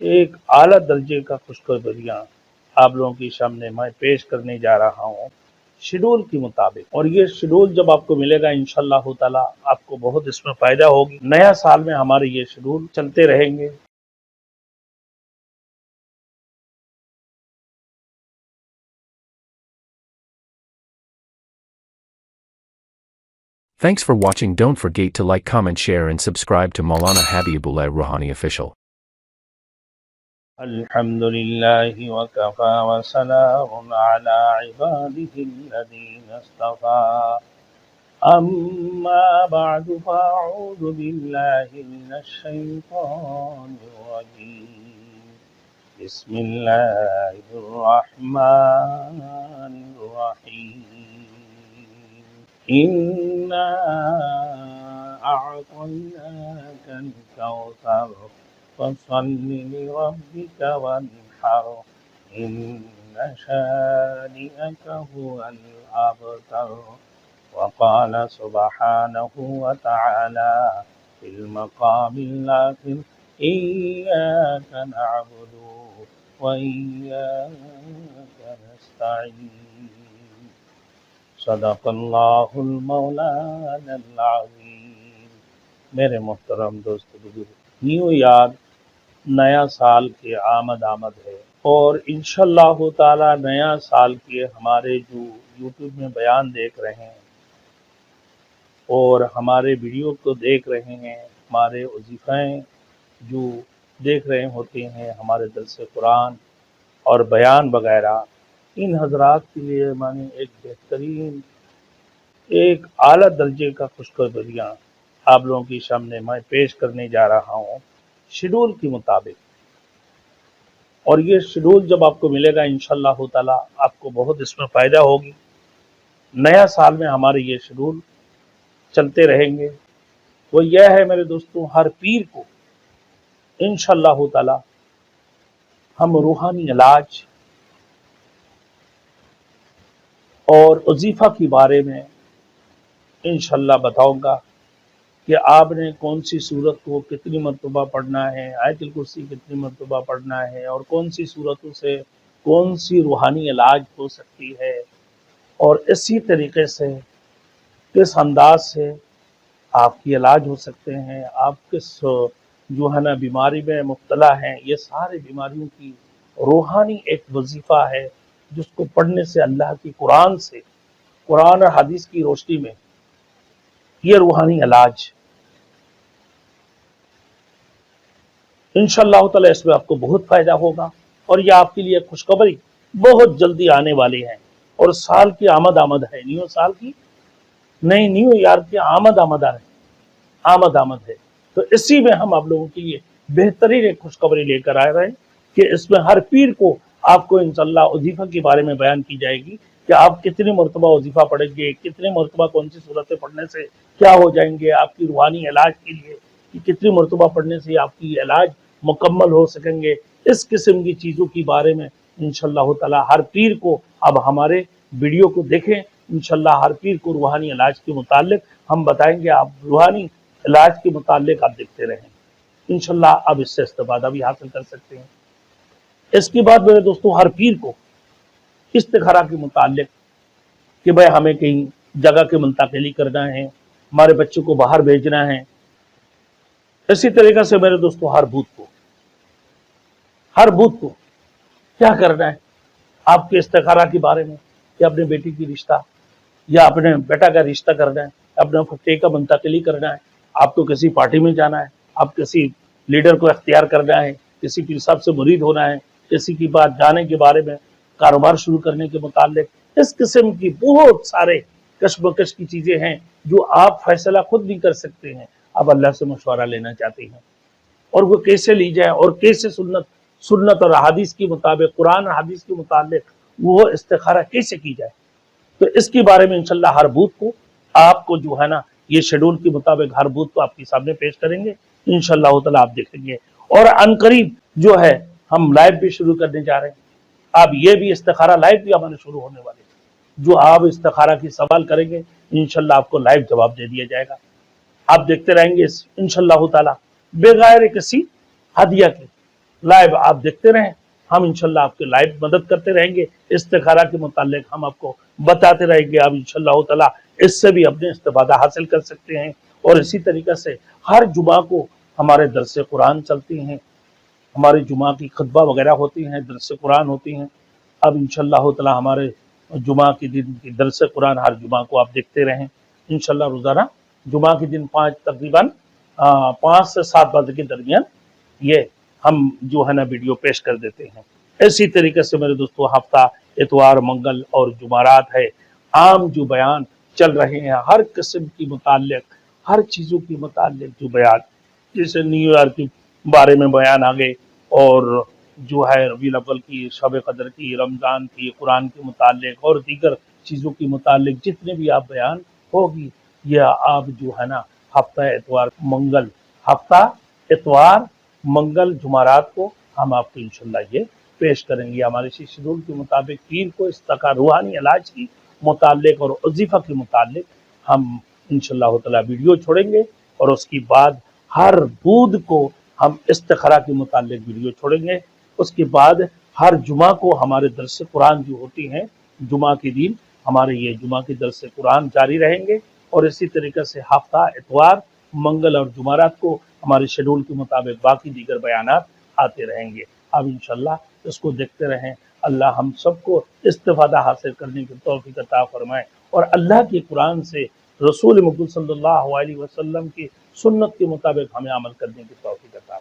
ایک اعلیٰ درجے کا خوشخبریاں آپ لوگوں کے سامنے میں پیش کرنے جا رہا ہوں شیڈول کے مطابق، اور یہ شیڈول جب آپ کو ملے گا انشاءاللہ تعالی آپ کو بہت اس میں فائدہ ہوگی۔ نیا سال میں ہمارے یہ شیڈول چلتے رہیں گے۔ Thanks for watching. Don't forget to like, comment, share and subscribe to Maulana Habibullah Rouhani Official. الحمدللہ وکفا وسلام علی عباده الذین اصطفى اما بعد فاعوذ باللہ من الشیطان الرجیم بسم اللہ الرحمن الرحیم انا اعطیناک الکوثر فصل لربك وانحر إن شانئك هو الأبتر وقال سبحانه وتعالى في المقام الآخر إياك نعبد وإياك نستعين صدق الله المولانا العظيم۔ میرے محترم دوست بزرگ، نیو ایئر نیا سال کی آمد ہے، اور انشاءاللہ تعالی نیا سال کے ہمارے جو یوٹیوب میں بیان دیکھ رہے ہیں اور ہمارے ویڈیو کو دیکھ رہے ہیں، ہمارے وظیفیں جو دیکھ رہے ہوتے ہیں، ہمارے درس قرآن اور بیان وغیرہ، ان حضرات کے لیے میں نے ایک بہترین ایک اعلیٰ درجے کا خوشخبریاں آپ لوگوں کے سامنے میں پیش کرنے جا رہا ہوں شیڈول کے مطابق، اور یہ شیڈول جب آپ کو ملے گا انشاءاللہ تعالی آپ کو بہت اس میں فائدہ ہوگی۔ نیا سال میں ہمارے یہ شیڈول چلتے رہیں گے۔ وہ یہ ہے میرے دوستوں، ہر پیر کو انشاءاللہ تعالی ہم روحانی علاج اور وظیفہ کے بارے میں انشاءاللہ بتاؤں گا کہ آپ نے کون سی صورت کو کتنی مرتبہ پڑھنا ہے، آیت الکرسی کتنی مرتبہ پڑھنا ہے، اور کون سی صورتوں سے کون سی روحانی علاج ہو سکتی ہے، اور اسی طریقے سے کس انداز سے آپ کی علاج ہو سکتے ہیں، آپ کس جو ہے نا بیماری میں مبتلا ہیں۔ یہ سارے بیماریوں کی روحانی ایک وظیفہ ہے جس کو پڑھنے سے اللہ کی قرآن اور حدیث کی روشنی میں یہ روحانی علاج انشاءاللہ تعالی اس میں آپ کو بہت فائدہ ہوگا، اور یہ آپ کے لیے خوشخبری بہت جلدی آنے والی ہے، اور سال کی آمد ہے، نیو سال کی نئی نیو ایئر کی آمد ہے، تو اسی میں ہم آپ لوگوں کے لیے بہترین ایک خوشخبری لے کر آئے رہے ہیں کہ اس میں ہر پیر کو آپ کو انشاءاللہ وظیفہ کے بارے میں بیان کی جائے گی کہ آپ کتنی مرتبہ وظیفہ پڑھیں گے، کتنی مرتبہ کون سی صورتیں پڑھنے سے کیا ہو جائیں گے، آپ کی روحانی علاج کے لیے کہ کتنی مرتبہ پڑھنے سے آپ کی علاج مکمل ہو سکیں گے۔ اس قسم کی چیزوں کے بارے میں انشاءاللہ تعالی ہر پیر کو اب ہمارے ویڈیو کو دیکھیں، انشاءاللہ ہر پیر کو روحانی علاج کے متعلق ہم بتائیں گے، آپ روحانی علاج کے متعلق آپ دیکھتے رہیں، انشاءاللہ آپ اس سے استفادہ بھی حاصل کر سکتے ہیں۔ اس کے بعد میرے دوستوں، ہر پیر کو استخارہ کے متعلق کہ بھائی ہمیں کہیں جگہ کے منتقلی کرنا ہے، ہمارے بچوں کو باہر بھیجنا ہے، اسی طریقے سے میرے دوستوں ہر بدھ کو کیا کرنا ہے آپ کے استخارہ کے بارے میں، کہ اپنے بیٹی کی رشتہ یا اپنے بیٹا کا رشتہ کرنا ہے، اپنے فتح کا منتقلی کرنا ہے، آپ کو کسی پارٹی میں جانا ہے، آپ کسی لیڈر کو اختیار کرنا ہے، کسی پیر صاحب سے مرید ہونا ہے، کسی کی بات جانے کے بارے میں، کاروبار شروع کرنے کے متعلق، اس قسم کی بہت سارے کشمکش کی چیزیں ہیں جو آپ فیصلہ خود نہیں کر سکتے ہیں، آپ اللہ سے مشورہ لینا چاہتے ہیں، اور وہ کیسے لی جائے، اور کیسے سنت اور حدیث کے مطابق، قرآن اور حدیث کے متعلق وہ استخارہ کیسے کی جائے، تو اس کے بارے میں انشاءاللہ ہر بدھ کو آپ کو جو ہے نا یہ شیڈول کے مطابق ہر بدھ کو آپ کے سامنے پیش کریں گے، انشاءاللہ تعالی آپ دیکھیں گے، اور عنقریب جو ہے ہم لائیو بھی شروع کرنے جا رہے ہیں۔ آپ یہ بھی استخارہ لائیو بھی ہمارے شروع ہونے والے ہیں، جو آپ استخارہ کی سوال کریں گے انشاءاللہ آپ کو لائیو جواب دے دیا جائے گا، آپ دیکھتے رہیں گے انشاءاللہ تعالی بغیر کسی ہدیہ کے، لائیو آپ دیکھتے رہیں، ہم انشاءاللہ آپ کے لائیو مدد کرتے رہیں گے، استخارہ کے متعلق ہم آپ کو بتاتے رہیں گے، آپ انشاءاللہ تعالیٰ اس سے بھی اپنے استفادہ حاصل کر سکتے ہیں۔ اور اسی طریقے سے ہر جمعہ کو ہمارے درس قرآن چلتی ہیں، ہمارے جمعہ کی خطبہ وغیرہ ہوتی ہیں، درس قرآن ہوتی ہیں۔ اب انشاءاللہ تعالیٰ ہمارے جمعہ کے دن کی درس قرآن ہر جمعہ کو آپ دیکھتے رہیں، انشاءاللہ روزانہ جمعہ کے دن تقریباً 5 سے 7 بجے کے درمیان یہ ہم جو ہے نا ویڈیو پیش کر دیتے ہیں۔ اسی طریقے سے میرے دوستو ہفتہ اتوار، منگل اور جمعرات ہے، عام جو بیان چل رہے ہیں ہر قسم کی متعلق، ہر چیزوں کی متعلق جو بیان، جیسے نیو ایئر کے بارے میں بیان آگے، اور جو ہے ربیع الاول کی، شب قدر کی، رمضان کی، قرآن کے متعلق اور دیگر چیزوں کے متعلق جتنے بھی آپ بیان ہوگی، یہ آپ جو ہے نا ہفتہ اتوار منگل جمعرات کو ہم آپ کو انشاءاللہ یہ پیش کریں گے۔ ہمارے اسی شیڈول کے مطابق پیر کو استقا روحانی علاج کی متعلق اور وظیفہ کے متعلق ہم انشاءاللہ تعالی ویڈیو چھوڑیں گے، اور اس کے بعد ہر بدھ کو ہم استخارہ کے متعلق ویڈیو چھوڑیں گے۔ اس کے بعد ہر جمعہ کو ہمارے درس قرآن جو ہوتی ہیں، جمعہ کے دن ہمارے یہ جمعہ کے درس قرآن جاری رہیں گے، اور اسی طریقے سے ہفتہ اتوار، منگل اور جمعرات کو ہمارے شیڈول کے مطابق باقی دیگر بیانات آتے رہیں گے۔ اب انشاءاللہ اس کو دیکھتے رہیں۔ اللہ ہم سب کو استفادہ حاصل کرنے کی توفیق عطا فرمائے، اور اللہ کے قرآن سے رسول مقبول صلی اللہ علیہ وسلم کی سنت کے مطابق ہمیں عمل کرنے کی توفیق عطا